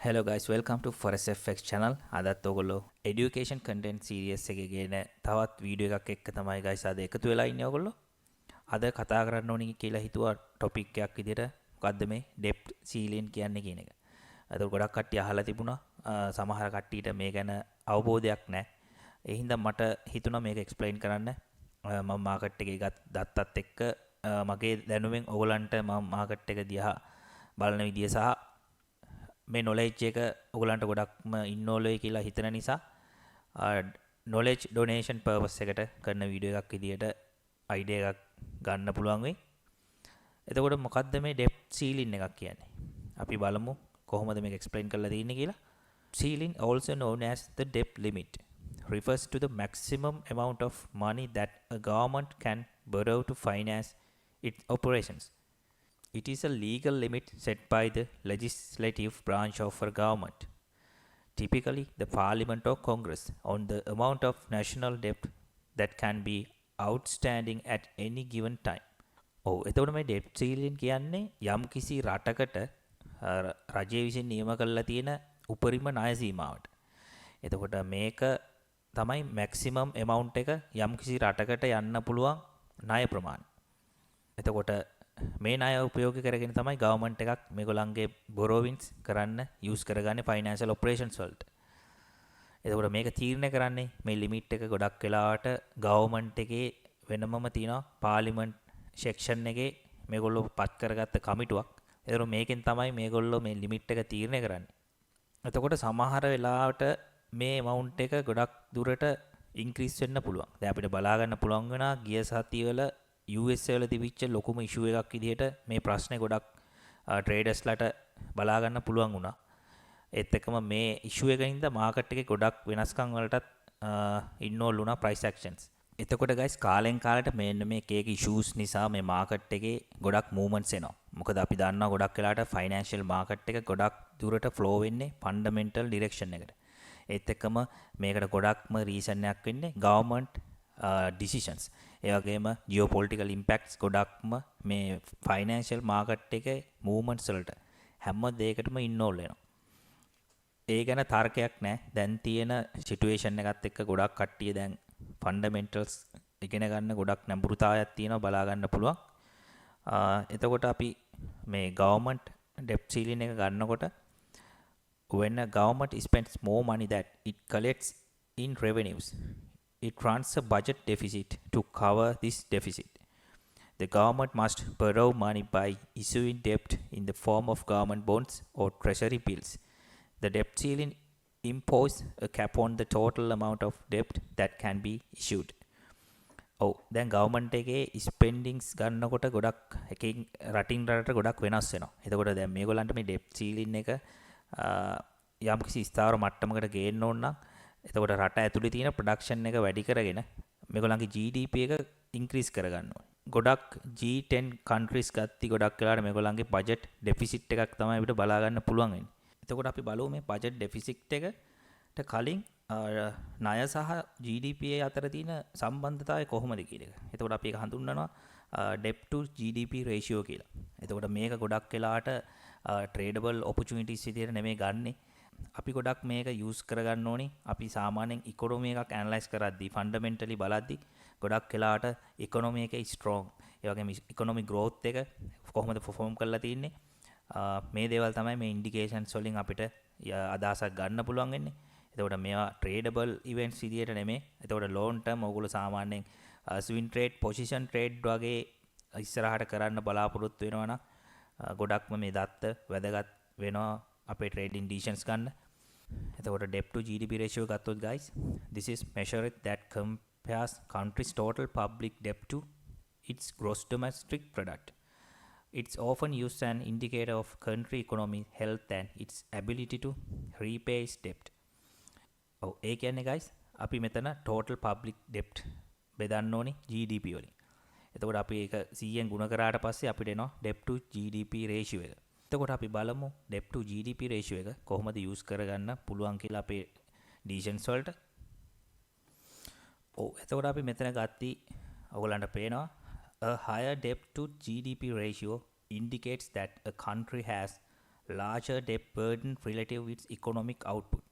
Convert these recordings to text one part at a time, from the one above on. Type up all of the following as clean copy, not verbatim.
Hello guys, welcome to FOREX FX channel. අදත් ඔයගොල්ලෝ education content series එකේ ගෙන තවත් වීඩියෝ එකක් එක්ක තමයි guys අද එකතු වෙලා ඉන්නේ ඔයගොල්ලෝ. අද කතා කරන්න ඕනි කියලා හිතුවා topic එකක් විදිහට මොකද්ද මේ debt ceiling කියන්නේ කියන එක. අද ගොඩක් කට්ටිය අහලා තිබුණා. සමහර කට්ටියට මේ ගැන අවබෝධයක් නැහැ. ඒ හින්දා මට හිතුණා මේක explain කරන්න. මම market එකේ දත්තත් එක්ක මගේ දැනුමෙන් ඔයගලන්ට මම market එක දිහා බලන විදිය සහ මේ knowledge එක ඔයගලන්ට ගොඩක්ම ඉන්නෝලයි කියලා හිතන නිසා knowledge donation purpose එකට කරන වීඩියෝ එකක් විදියට idea එකක් ගන්න පුළුවන් වෙයි. එතකොට මොකද්ද මේ debt ceiling එකක් කියන්නේ? අපි බලමු කොහොමද මේක explain කරලා තියෙන්නේ කියලා. Ceiling, also known as the debt limit, refers to the maximum amount of money that a government can borrow to finance its operations. It is a legal limit set by the legislative branch of a government, typically the parliament or congress, on the amount of national debt that can be outstanding at any given time. එතකොට මේ debt ceiling කියන්නේ යම් කිසි රටකට රජය විසින් නියම කරලා තියෙන උපරිම ණය සීමාවට. එතකොට මේක තමයි maximum amount එක යම් කිසි රටකට යන්න පුළුවන් ණය ප්‍රමාණය. එතකොට මේ ණය උපයෝගී කරගෙන තමයි ගවර්න්මන්ට් එකක් මේගොල්ලන්ගේ borrowings කරන්න use කරගන්නේ financial operations වලට. එතකොට මේක තීරණය කරන්නේ මේ limit එක ගොඩක් වෙලාවට ගවර්න්මන්ට් එකේ වෙනමම තියෙනවා parliament section එකේ මේගොල්ලෝ පත් කරගත්ත කමිටුවක්. එතකොට මේකෙන් තමයි මේගොල්ලෝ මේ limit එක තීරණය කරන්නේ. එතකොට සමහර වෙලාවට මේ amount එක ගොඩක් දුරට increase වෙන්න පුළුවන්. දැන් අපිට බලා ගන්න පුළුවන් වෙනා ගිය සතිවල USA වල තිබිච්ච ලොකුම ඉෂුව එකක් විදිහට මේ ප්‍රශ්නේ ගොඩක් ට්‍රේඩර්ස්ලාට බලා ගන්න පුළුවන් වුණා. ඒත් එක්කම මේ ඉෂුව එකකින්ද මාකට් එකේ ගොඩක් වෙනස්කම් වලටත් ඉන්වෝල් වුණා ප්‍රයිස් ඇක්ෂන්ස්. එතකොට ගයිස් කාලෙන් කාලට මෙන්න මේ එක ඉෂුස් නිසා මේ මාකට් එකේ ගොඩක් මූවමන්ට්ස් එනවා. මොකද අපි දන්නවා ගොඩක් වෙලාවට ෆයිනෑන්ෂියල් මාකට් එක ගොඩක් දුරට ෆ්ලෝ වෙන්නේ ෆන්ඩමෙන්ටල් ඩිරෙක්ෂන් එකට. ඒත් එක්කම මේකට ගොඩක්ම රීසන් එකක් වෙන්නේ ගවර්න්මන්ට් decisions. ඒ වගේම geopolitical impacts ගොඩක්ම මේ financial market එකේ movements වලට හැම දෙයකටම involve වෙනවා. ඒ ගැන තර්කයක් නැහැ. දැන් තියෙන situation එකත් එක්ක ගොඩක් කට්ටිය දැන් fundamentals ඉගෙන ගන්න ගොඩක් නැඹුරුතාවයක් තියෙනවා බලා ගන්න පුළුවන්. එතකොට අපි මේ government debt ceiling එක ගන්නකොට when a government spends more money that it collects in revenues, it runs a budget deficit. To cover this deficit, the government must borrow money by issuing debt in the form of government bonds or treasury bills. The debt ceiling imposes a cap on the total amount of debt that can be issued. දැන් government එකේ spendings ගන්නකොට ගොඩක් එකකින් රටින් රටට ගොඩක් වෙනස් වෙනවා. එතකොට දැන් මේගොල්ලන්ට මේ debt ceiling එක යම්කිසි ස්ථාවර මට්ටමකට ගේන්න ඕන නම් එතකොට රට ඇතුලේ තියෙන ප්‍රොඩක්ෂන් එක වැඩි කරගෙන මේගොල්ලන්ගේ GDP එක ඉන්ක්‍රීස් කරගන්න ඕනේ. ගොඩක් G10 countries ගත්ති ගොඩක් වෙලාවට මේගොල්ලන්ගේ බජට් ඩෙෆිසිට් එකක් තමයි අපිට බලා ගන්න පුළුවන් වෙන්නේ. එතකොට අපි බලමු මේ බජට් ඩෙෆිසිට් එකට කලින් ණය සහ GDP අතර තියෙන සම්බන්ධතාවය කොහොමද කියන එක. එතකොට අපි ඒක හඳුන්වනවා debt to GDP ratio කියලා. එතකොට මේක ගොඩක් වෙලාවට tradable opportunities විදියට නෙමෙයි ගන්නෙ. අපි ගොඩක් මේක යූස් කරගන්න ඕනේ. අපි සාමාන්‍යයෙන් ඉකොනොමි එකක් ඇනලයිස් කරද්දී ෆන්ඩමෙන්ටලි බලද්දී ගොඩක් වෙලාවට ඉකොනොමි එකේ ස්ට්‍රෝං ඒ වගේම ඉකොනොමි growth එක කොහොමද perform කරලා තියෙන්නේ මේ දේවල් තමයි මේ ඉන්ඩිකේෂන්ස් වලින් අපිට අදහසක් ගන්න පුළුවන් වෙන්නේ. එතකොට මේවා tradable events විදියට නෙමෙයි. එතකොට long term ඔයගොල්ලෝ සාමාන්‍යයෙන් swing trade, position trade වගේ ඉස්සරහට කරන්න බලාපොරොත්තු වෙනවා නම් ගොඩක්ම මේ දත්ත වැදගත් වෙනවා අපේ trading decisions ගන්න. එතකොට debt to GDP ratio ගත්තොත් guys, this is measured that compares country's total public debt to its gross domestic product. It's often used as an indicator of country economy health and its ability to repay its debt. ඒ කියන්නේ guys අපි මෙතන total public debt බෙදන්න ඕනේ GDP වලින්. එතකොට අපි ඒක 100ෙන් ගුණ කරාට පස්සේ අපිට එනවා debt to GDP ratio එක. එතකොට අපි බලමු debt to GDP ratio එක කොහොමද use කරගන්න පුළුවන් කියලා අපේ decisions වලට. එතකොට අපි මෙතන ගත්ති ඔයගලන්ට පේනවා a higher debt to GDP ratio indicates that a country has larger debt burden relative to its economic output,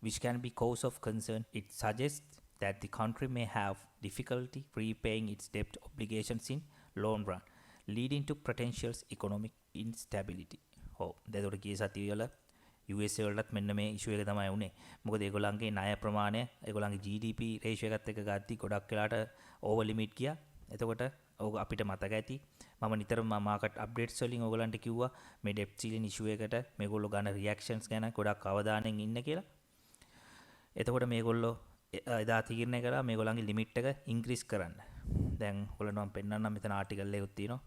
which can be cause of concern. It suggests that the country may have difficulty repaying its debt obligations in long run, leading to potential economic instability. ඔව් දැන් ගිය සතියවල USA වලටත් මෙන්න මේ ඉෂුව එක තමයි වුනේ. මොකද ඒගොල්ලන්ගේ ණය ප්‍රමාණය ඒගොල්ලන්ගේ GDP රේෂියෝ එකත් එක්ක ගත්තී ගොඩක් වෙලාට ඕවර් ලිමිට් ගියා. එතකොට ඕක අපිට මතක ඇති. මම නිතරම මාකට් අප්ඩේට්ස් වලින් ඕගොල්ලන්ට කිව්වා මේ ඩෙප්ට් සීලින් ඉෂුව එකට මේගොල්ලෝ ගන්න රියැක්ෂන්ස් ගැන ගොඩක් අවධානයෙන් ඉන්න කියලා. එතකොට මේගොල්ලෝ එදා තීරණය කරා මේගොල්ලන්ගේ ලිමිට් එක ඉන්ක්‍රීස් කරන්න. දැන් ඔයගොල්ලන්ට මම පෙන්නන්නම් මෙතන ආටිකල් එකක් තියෙනවා.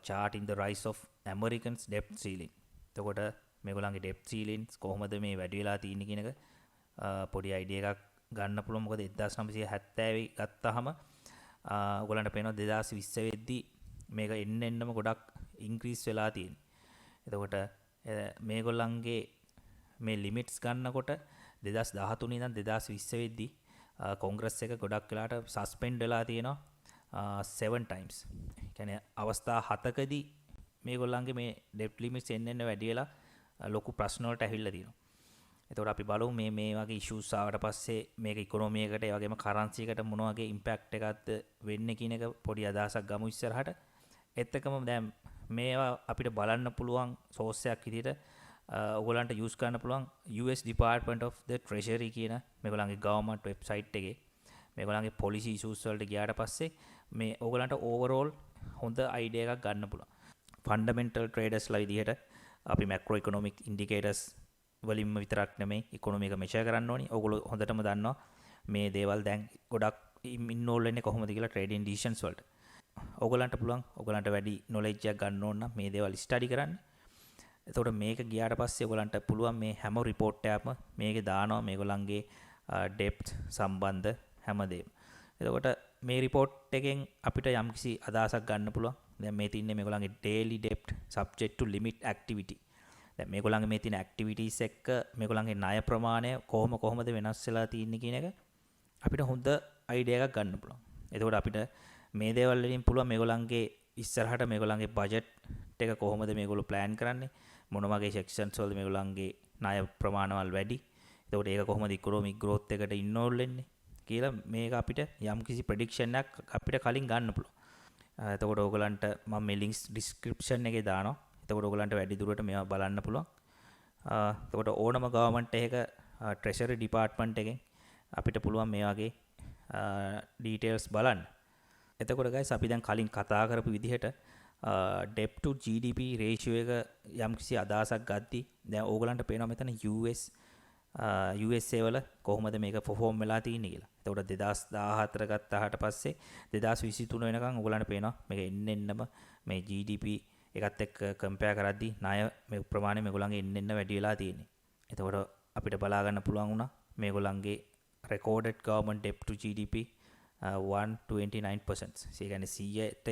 chart in the rise of Americans debt ceiling. එතකොට මේගොල්ලන්ගේ debt ceilings කොහොමද මේ වැඩි වෙලා තියෙන්නේ කියන එක පොඩි අයිඩියා එකක් ගන්න පුළුවන්. මොකද 1970 ගත්තාම ඔයගොල්ලන්ට පේනවා 2020 වෙද්දී මේක එන්නම ගොඩක් ඉන්ක්‍රීස් වෙලා තියෙන්නේ. එතකොට මේගොල්ලන්ගේ මේ ලිමිට්ස් ගන්නකොට 2013 ඉඳන් 2020 වෙද්දී කොංග්‍රස් එක ගොඩක් වෙලාට සස්පෙන්ඩ් වෙලා තියෙනවා 7 times. කියන්නේ අවස්ථා 7කදී මේගොල්ලන්ගේ මේ ඩෙප්ට් ලිමිට්ස් එන්න වැඩි වෙලා ලොකු ප්‍රශ්න වලට ඇවිල්ලා තියෙනවා. එතකොට අපි බලමු මේ වගේ ඉෂුස් ආවට පස්සේ මේක ඉකොනොමි එකට ඒ වගේම කරන්සි එකට මොන වගේ ඉම්පැක්ට් එකක්ද වෙන්නේ කියන එක පොඩි අදහසක් ගමු ඉස්සරහට. ඒත් එක්කම දැන් මේවා අපිට බලන්න පුළුවන් සෝස් එකක් විදිහට ඔයගොල්ලන්ට යූස් කරන්න පුළුවන් US Department of the Treasury කියන මේගොල්ලන්ගේ government website එකේ මේගොල්ලන්ගේ policy issues වලට ගියාට පස්සේ මේ ඔයගොල්ලන්ට overall හොඳ idea එකක් ගන්න පුළුවන්. fundamental traders ලා විදිහට අපි macro economic indicators වලින්ම විතරක් නෙමෙයි economy එක measure කරන්න ඕනි. ඔයගොල්ලෝ හොඳටම දන්නවා මේ දේවල් දැන් ගොඩක් involve වෙන්නේ කොහොමද කියලා trading decisions වලට. ඔයගොල්ලන්ට පුළුවන් ඔයගොල්ලන්ට වැඩි knowledge එකක් ගන්න ඕන නම් මේ දේවල් study කරන්න. එතකොට මේක ගියාට පස්සේ ඔයගොල්ලන්ට පුළුවන් මේ හැම report එකක්ම මේකේ දානවා මේගොල්ලන්ගේ debt සම්බන්ධ හැමදේම. එතකොට මේ report එකෙන් අපිට යම්කිසි අදහසක් ගන්න පුළුවන්. දැන් මේ තින්නේ මේගොල්ලන්ගේ daily debt subject to limit activity. දැන් මේගොල්ලන්ගේ මේ තියෙන activities එක්ක මේගොල්ලන්ගේ ණය ප්‍රමාණය කොහොමද වෙනස් වෙලා තියෙන්නේ කියන එක අපිට හොඳ idea එකක් ගන්න පුළුවන්. එතකොට අපිට මේ දේවල් වලින් පුළුවන් මේගොල්ලන්ගේ ඉස්සරහට මේගොල්ලන්ගේ budget එක කොහොමද මේගොල්ලෝ plan කරන්නේ මොන වගේ sections වලද මේගොල්ලන්ගේ ණය ප්‍රමාණවල් වැඩි. එතකොට ඒක කොහොමද economic growth එකට involve වෙන්නේ කියලා මේක අපිට යම්කිසි prediction එකක් අපිට කලින් ගන්න පුළුවන්. එතකොට ඕගලන්ට මම මේ links description එකේ දානවා. එතකොට ඔයගලන්ට වැඩි දුරට මේවා බලන්න පුළුවන්. එතකොට ඕනම government එකක treasury department එකෙන් අපිට පුළුවන් මේ වගේ details බලන්න. එතකොට guys අපි දැන් කලින් කතා කරපු විදිහට debt to GDP ratio එක යම්කිසි අදහසක් ගද්දි දැන් ඕගලන්ට පේනවා මෙතන USA වල කොහොමද මේක perform වෙලා තියෙන්නේ කියලා. එතකොට 2014 ගත්තාට පස්සේ 2023 වෙනකන් ඕගලන්ට පේනවා මේක එන්නෙන්නම මේ GDP එකත් එක්ක කම්පෙයාර් කරද්දී ණය මේ ප්‍රමාණය මේගොල්ලන්ගේ එන්න වැඩි වෙලා තියෙන්නේ. එතකොට අපිට බලා ගන්න පුළුවන් වුණා මේගොල්ලන්ගේ recorded government debt to GDP 129%. ඒ කියන්නේ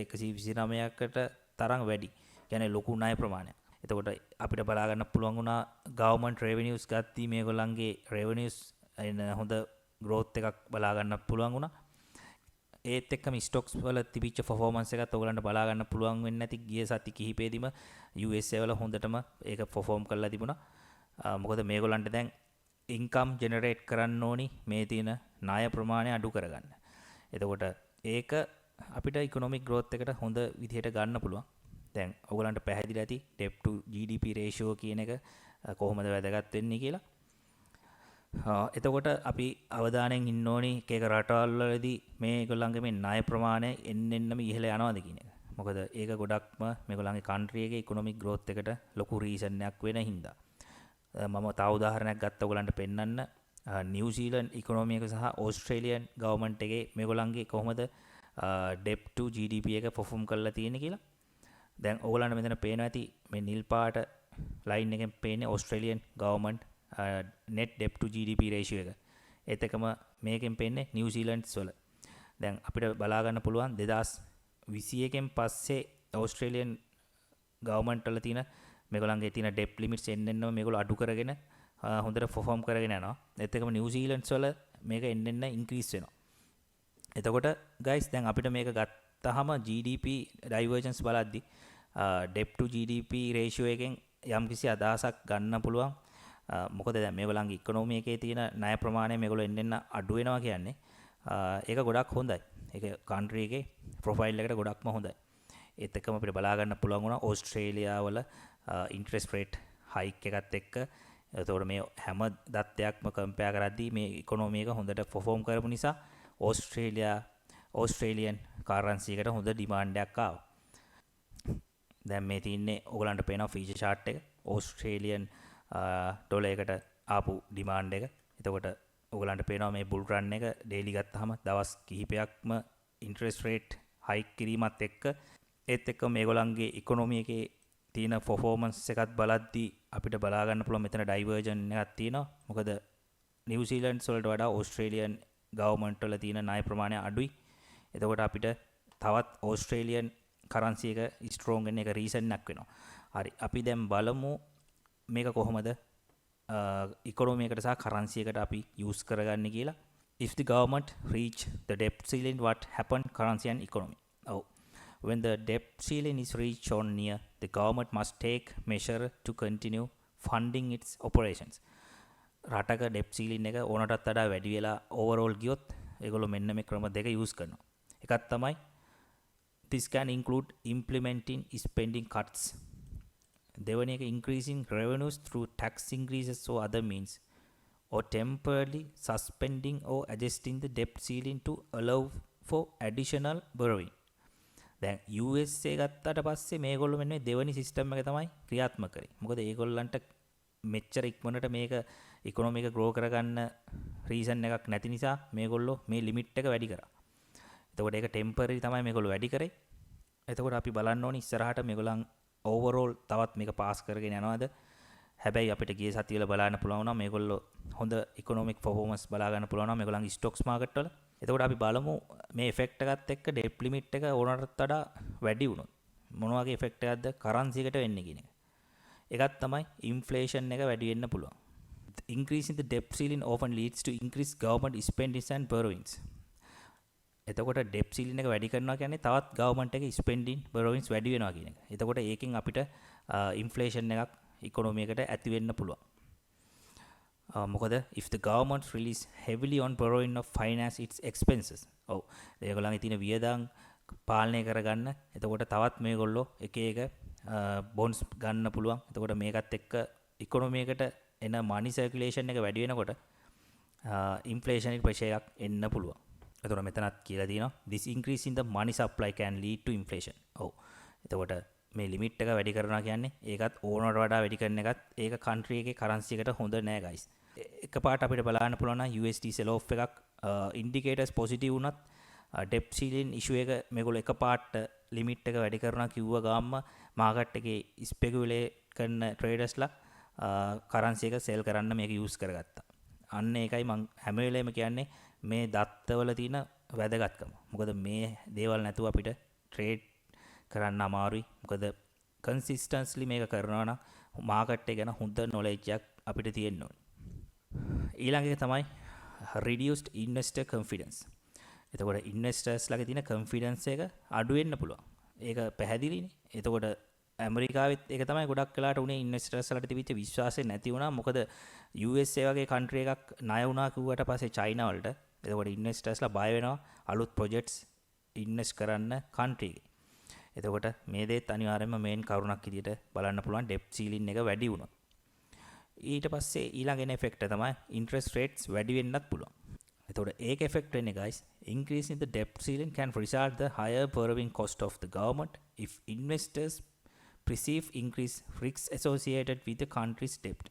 129කට තරම් වැඩි. කියන්නේ ලොකු ණය ප්‍රමාණයක්. එතකොට අපිට බලා ගන්න පුළුවන් වුණා government revenues ගත්තී මේගොල්ලන්ගේ revenues හොඳ growth එකක් බලා ගන්න පුළුවන් වුණා. ඒත් එක්කම ස්ටොක්ස් වල තිබිච්ච performance එකත් ඔයගලන්ට බලා ගන්න පුළුවන් වෙන්නේ නැති ගිය සති කිහිපෙදීම USA වල හොඳටම ඒක perform කරලා තිබුණා. මොකද මේගොල්ලන්ට දැන් income generate කරන්න ඕනි මේ තියෙන ණය ප්‍රමාණය අඩු කරගන්න. එතකොට ඒක අපිට economic growth එකට හොඳ විදිහට ගන්න පුළුවන්. දැන් ඔයගලන්ට පැහැදිලි ඇති debt to GDP ratio කියන එක කොහොමද වැදගත් වෙන්නේ කියලා. එතකොට අපි අවධානයෙන් ඉන්න ඕනි එක රටවල් වලදී මේගොල්ලන්ගේ මේ ණය ප්‍රමාණය එන්නෙන්නම ඉහළ යනවාද කියන එක. මොකද ඒක ගොඩක්ම මේගොල්ලන්ගේ country එකේ economic growth එකට ලොකු reason එකක් වෙන හින්දා. මම තව උදාහරණයක් ගත්තා ඔයගලන්ට පෙන්නන්න. New Zealand economy එක සහ Australian government එකේ මේගොල්ලන්ගේ කොහොමද debt to GDP එක perform කරලා තියෙන්නේ කියලා. දැන් ඔයගලන්ට මෙතන පේනවා ඇති මේ නිල් පාට line එකෙන් පේන්නේ Australian government net debt to GDP ratio එක. ඒත් එකම මේකෙන් පේන්නේ New Zealand වල. දැන් අපිට බලා ගන්න පුළුවන් 2021න් පස්සේ Australian government වල තියෙන මේගොල්ලන්ගේ තියෙන debt limits එන්නෙන්නම මේගොල්ලෝ අඩු කරගෙන හොඳට perform කරගෙන යනවා. ඒත් එකම New Zealand වල මේක එන්නෙන්න increase වෙනවා. එතකොට guys දැන් අපිට මේක ගත්තාම GDP divergence බලද්දි debt to GDP ratio එකෙන් යම්කිසි අදහසක් ගන්න පුළුවන්. මොකද දැන් මේගොල්ලන්ගේ ඉකොනොමි එකේ තියෙන ණය ප්‍රමාණය මේගොල්ලෝ එන්න අඩු වෙනවා කියන්නේ ඒක ගොඩක් හොඳයි. ඒක කන්ට්‍රි එකේ ප්‍රොෆයිල් එකට ගොඩක්ම හොඳයි. ඒත් එක්කම අපිට බලා ගන්න පුළුවන් වුණා ඕස්ට්‍රේලියාව වල ඉන්ට්‍රෙස්ට් රේට් හයික් එකත් එක්ක. එතකොට මේ හැම දත්තයක්ම කම්පෙයාර් කරද්දී මේ ඉකොනොමි එක හොඳට පර්ෆෝම් කරපු නිසා ඕස්ට්‍රේලියන් කරන්සි එකට හොඳ ඩිමාන්ඩ් එකක් ආවා. දැන් මේ තියන්නේ ඔයගලන්ට පේනවා ෆීචර් chart එක ඕස්ට්‍රේලියන් ඩොලර් එකට ආපු ඩිමාන්ඩ් එක. එතකොට ඔයගලන්ට පේනවා මේ බුල් රන් එක ඩේලි ගත්තාම දවස් කිහිපයක්ම ඉන්ට්‍රෙස්ට් රේට් හයික් කිරීමත් එක්ක ඒත් එක්ක මේගොල්ලන්ගේ ඉකොනොමි එකේ තියෙන පර්ෆෝමන්ස් එකත් බලද්දී අපිට බලා ගන්න පුළුවන් මෙතන ඩයිවර්ජන් එකක් තියෙනවා. මොකද නිව්සීලන්ඩ් වලට වඩා ඕස්ට්‍රේලියන් ගවර්න්මන්ට් වල තියෙන ණය ප්‍රමාණය අඩුයි. එතකොට අපිට තවත් ඕස්ට්‍රේලියන් කරන්සි එක ස්ට්‍රෝං වෙන එක රීසන් එකක් වෙනවා. හරි අපි දැන් බලමු මේක කොහොමද ඉකොනොමි එකට සහ කරන්සි එකට අපි යූස් කරගන්නේ කියලා. If the government reach the debt ceiling, what happen currency and economy? Oh, when the debt ceiling is reached or near, the government must take measure to continue funding its operations. රටක debt ceiling එක ඕනටත් වඩා වැඩි වෙලා overall ගියොත් ඒගොල්ලෝ මෙන්න මේ ක්‍රම දෙක use කරනවා. එකක් තමයි this can include implementing spending cuts. දෙවැනි එක increasing revenues through tax increases or other means, or temporarily suspending or adjusting the debt ceiling to allow for additional borrowing. දැන් USA ගත්තට පස්සේ මේගොල්ලෝ මෙන්න මේ දෙවැනි සිස්ටම් එක තමයි ක්‍රියාත්මක කරේ. මොකද ඒගොල්ලන්ට මෙච්චර ඉක්මනට මේක ඉකොනොමි එක ග්‍රෝ කරගන්න රීසන් එකක් නැති නිසා මේගොල්ලෝ මේ ලිමිට් එක වැඩි කරා. එතකොට ඒක ටෙම්පරරි තමයි මේගොල්ලෝ වැඩි කරේ. එතකොට අපි බලන්න ඕනේ ඉස්සරහට මේගොල්ලන් ඕවරෝල් තවත් මේක පාස් කරගෙන යනවාද? හැබැයි අපිට ගිය සතියල බලන්න පුළුවන් වුණා මේගොල්ලෝ හොඳ ඉකොනොමික් පර්ෆෝමන්ස් බලා ගන්න පුළුවන් වුණා මේගොල්ලන්ගේ ස්ටොක්ස් මාකට් වල. එතකොට අපි බලමු මේ ඉෆෙක්ට් එකත් එක්ක ඩෙප් ලිමිට් එක ඕනටත් වඩා වැඩි වුණොත් මොන වගේ ඉෆෙක්ට් එකක්ද කරන්සි එකට වෙන්නේ කියන එක. එකක් තමයි ඉන්ෆ්ලේෂන් එක වැඩි වෙන්න පුළුවන්. Increasing the debt ceiling often leads to increased government spending and borrowings. එතකොට ඩෙප් සීලින් එක වැඩි කරනවා කියන්නේ තවත් ගවර්න්මන්ට් එකේ ස්පෙන්ඩින් බොරෝවින්ස් වැඩි වෙනවා කියන එක. එතකොට ඒකෙන් අපිට ඉන්ෆ්ලේෂන් එකක් ඉකොනොමි එකට ඇති වෙන්න පුළුවන්. මොකද if the government relies heavily on borrowing of finance its expenses. ඔව්. ඒගොල්ලන්ගේ තියෙන වියදම් පාලනය කරගන්න. එතකොට තවත් මේගොල්ලෝ එක එක බොන්ඩ්ස් ගන්න පුළුවන්. එතකොට මේකත් එක්ක ඉකොනොමි එකට එන money circulation එක වැඩි වෙනකොට ඉන්ෆ්ලේෂන් එක ප්‍රෙෂර් එකක් එන්න පුළුවන්. එතකොට මෙතනත් කියලා තියෙනවා this increase in the money supply can lead to inflation. ඔව්. එතකොට මේ ලිමිට් එක වැඩි කරනවා කියන්නේ ඒකත් ඕනකට වඩා වැඩි කරන එකත් ඒක කන්ට්‍රි එකේ කරන්සි එකට හොඳ නෑ guys. එකපාරට අපිට බලන්න පුළුවන් නම් USD sell off එකක් ඉන්ඩිකේටර්ස් පොසිටිව් වුණත් debt ceiling issue එක මේගොල්ලෝ එකපාරට ලිමිට් එක වැඩි කරනවා කිව්ව ගාම්ම මාකට් එකේ ස්පෙකියුලේට් කරන ට්‍රේඩර්ස්ලා කරන්සි එක සෙල් කරන්න මේක යූස් කරගත්තා. අන්න ඒකයි මම හැම වෙලේම කියන්නේ මේ දත්තවල තියෙන වැදගත්කම. මොකද මේ දේවල් නැතුව අපිට ට්‍රේඩ් කරන්න අමාරුයි. මොකද කන්සිස්ටන්ස්ලි මේක කරනවා නම් මාකට් එක ගැන හොඳ නොලෙජ් එකක් අපිට තියෙන්න ඕනේ. ඊළඟ එක තමයි reduced investor confidence. එතකොට ඉන්වෙස්ටර්ස් ළඟ තියෙන confidence එක අඩු වෙන්න පුළුවන්. ඒක පැහැදිලිනේ. එතකොට ඇමරිකාවෙත් ඒක තමයි ගොඩක් වෙලාට උනේ ඉන්වෙස්ටර්ස් වලට තිබිච්ච විශ්වාසය නැති වුණා. මොකද USA වගේ කන්ට්‍රි එකක් ණය වුණා කිව්වට පස්සේ චයිනා වලට එතකොට ඉන්වෙස්ටර්ස්ලා බය වෙනවා අලුත් ප්‍රොජෙක්ට්ස් ඉන්වෙස්ට් කරන්න කන්ට්‍රි එකේ. එතකොට මේ දේත් අනිවාර්යයෙන්ම මේන් කරුණක් විදියට බලන්න පුළුවන් ඩෙප් සීලින් එක වැඩි වුණොත්. ඊට පස්සේ ඊළඟ එන ඉෆෙක්ට් තමයි ඉන්ට්‍රෙස්ට් රේට්ස් වැඩි වෙන්නත් පුළුවන්. එතකොට ඒක ඉෆෙක්ට් වෙන්නේ guys increasing the debt ceiling can result the higher borrowing cost of the government if investors perceive increased risks associated with the country's debt.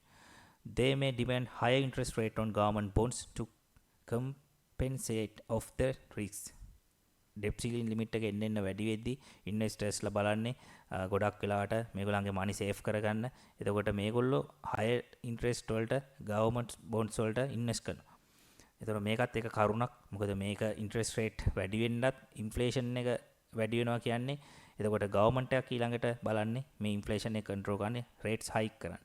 They may demand higher interest rate on government bonds to compensate of the risks. Debt ceiling limit එක එන්න වැඩි වෙද්දී ඉන්වෙස්ටර්ස්ලා බලන්නේ ගොඩක් වෙලාවට මේගොල්ලන්ගේ money save කරගන්න. එතකොට මේගොල්ලෝ higher interest වලට government bonds වලට invest කරනවා. එතකොට මේකත් එක කරුණක්. මොකද මේක interest rate වැඩි වෙන්නත් inflation එක වැඩි වෙනවා කියන්නේ එතකොට ගවර්න්මන්ට් එකක් ඊළඟට බලන්නේ මේ ඉන්ෆ්ලේෂන් එක කන්ට්‍රෝල් කරන්නේ රේට්ස් හයික් කරන්න.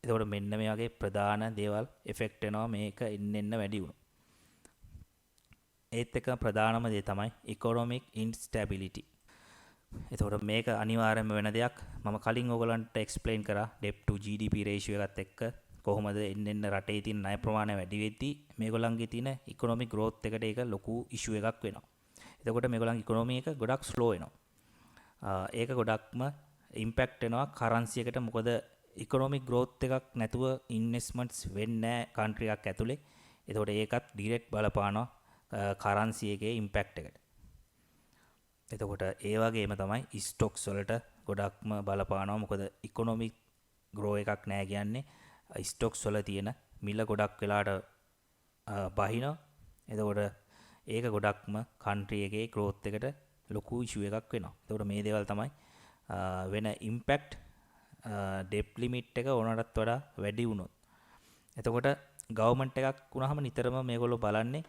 එතකොට මෙන්න මේ වගේ ප්‍රධාන දේවල් එෆෙක්ට් වෙනවා මේක එන්න වැඩි වුණොත්. ඒත් එක ප්‍රධානම දේ තමයි economic instability. එතකොට මේක අනිවාර්යයෙන්ම වෙන දෙයක්. මම කලින් ඔයගලන්ට එක්ස්ප්ලেইন කරා debt to GDP ratio එකත් එක්ක කොහොමද එන්න රටේ තියෙන ණය ප්‍රමාණය වැඩි වෙද්දී මේගොල්ලන්ගේ තියෙන ඉකොනොමික් growth එකට ඒක ලොකු ඉෂුව එකක් වෙනවා. එතකොට මේගොල්ලන්ගේ ඉකොනොමි එක ගොඩක් ස්ලෝ වෙනවා. ඒක ගොඩක්ම ඉම්පැක්ට් වෙනවා කරන්සි එකට. මොකද ඉකොනොමික් growth එකක් නැතුව ඉන්වෙස්ට්මන්ට්ස් වෙන්නේ නැහැ කන්ට්‍රි එකක් ඇතුලේ. එතකොට ඒකත් ඩිරෙක්ට් බලපානවා කරන්සි එකේ ඉම්පැක්ට් එකට. එතකොට ඒ වගේම තමයි ස්ටොක්ස් වලට ගොඩක්ම බලපානවා. මොකද ඉකොනොමික් ග්‍රෝ එකක් නැහැ කියන්නේ ස්ටොක්ස් වල තියෙන මිල ගොඩක් වෙලාට බහිනවා. එතකොට ඒක ගොඩක්ම කන්ට්‍රි එකේ growth එකට ලොකු ඉෂුව එකක් වෙනවා. එතකොට මේ දේවල් තමයි වෙන ඉම්පැක්ට් ඩෙප් ලිමිට් එක ඕනටත් වඩා වැඩි වුණොත්. එතකොට ගවර්න්මන්ට් එකක් වුණාම නිතරම මේගොල්ලෝ බලන්නේ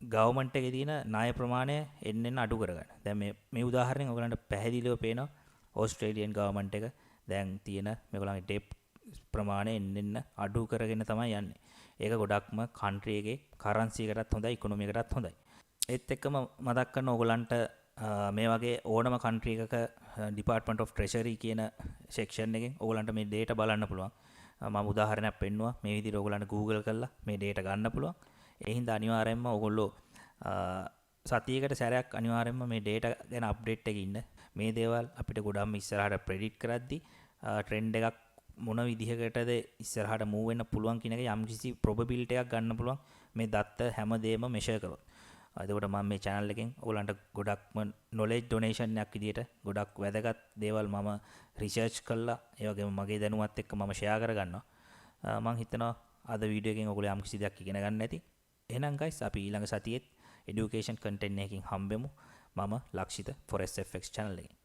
ගවර්න්මන්ට් එකේ තියෙන ණය ප්‍රමාණය එන්න අඩු කරගන්න. දැන් මේ උදාහරණයෙන් ඔයගලන්ට පැහැදිලිව පේනවා ඕස්ට්‍රේලියන් ගවර්න්මන්ට් එක දැන් තියෙන මේගොල්ලන්ගේ ඩෙප් ප්‍රමාණය එන්න අඩු කරගෙන තමයි යන්නේ. ඒක ගොඩක්ම කන්ට්‍රි එකේ කරන්සි එකටත් හොඳයි, ඉකොනොමි එකටත් හොඳයි. ඒත් එක්කම මතක් කරන ඕගලන්ට මේ වගේ ඕනම කන්ට්‍රි එකක ඩිපාර්ට්මන්ට් ඔෆ් ට්‍රෙෂරි කියන සෙක්ෂන් එකෙන් ඕගලන්ට මේ data බලන්න පුළුවන්. මම උදාහරණයක් පෙන්නුවා. මේ විදිහට ඕගලන්ට Google කරලා මේ data ගන්න පුළුවන්. ඒ හින්දා අනිවාර්යයෙන්ම ඕගොල්ලෝ සතියකට සැරයක් අනිවාර්යයෙන්ම මේ data ගැන අප්ඩේට් එකේ ඉන්න. මේ දේවල් අපිට ගොඩක්ම ඉස්සරහට ප්‍රෙඩික්ට් කරද්දී ට්‍රෙන්ඩ් එකක් මොන විදිහකටද ඉස්සරහට මූව් වෙන්න පුළුවන් කියන එක යම්කිසි probability එකක් ගන්න පුළුවන් මේ දත්ත හැමදේම මෙෂර් කරොත්. එතකොට මම මේ channel එකෙන් ඔයගලන්ට ගොඩක්ම knowledge donation එකක් විදිහට ගොඩක් වැදගත් දේවල් මම research කළා. ඒ වගේම මගේ දැනුමත් එක්ක මම share කරගන්නවා. මම හිතනවා අද වීඩියෝ එකෙන් ඔයගොල්ලෝ යම්කිසි දෙයක් ඉගෙන ගන්න ඇති. එහෙනම් guys අපි ඊළඟ සතියේත් education content එකකින් හම්බෙමු. මම ලක්ෂිත FOREX FX channel එකෙන්.